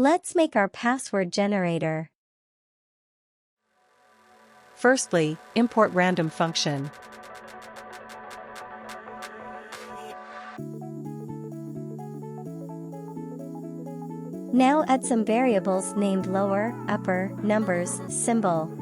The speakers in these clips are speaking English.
Let's make our password generator. Firstly, import random function. Now add some variables named lower, upper, numbers, symbol.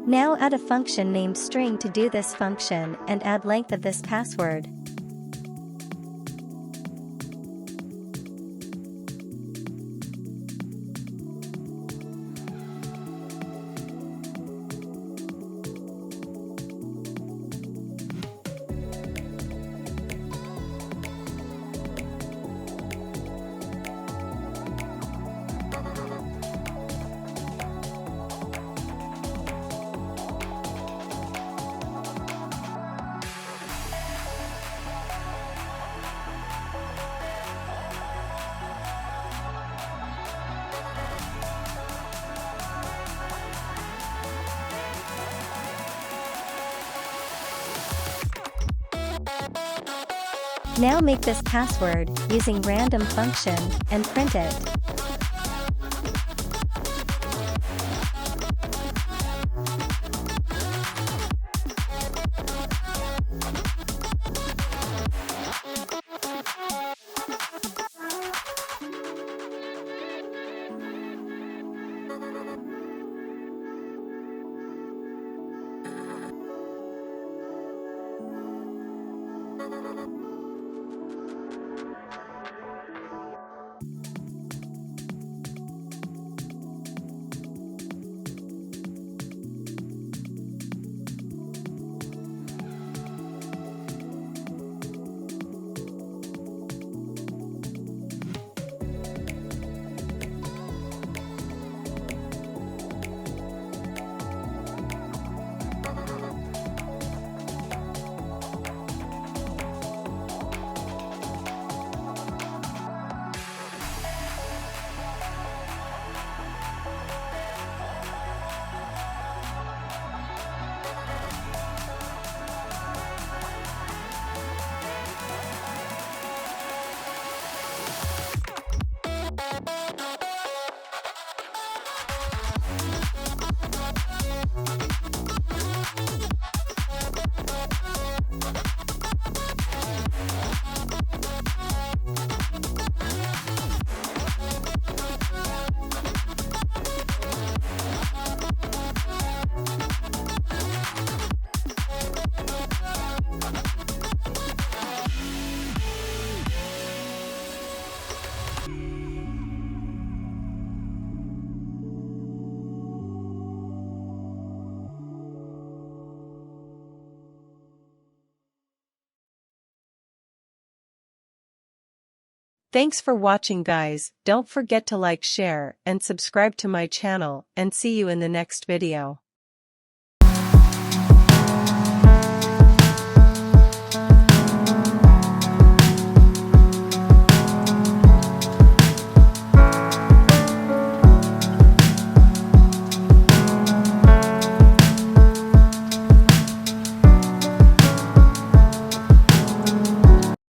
Now add a function named string to do this function and add length of this password. Now make this password using random function and print it. Thanks for watching, guys. Don't forget to like, share, and subscribe to my channel, and see you in the next video.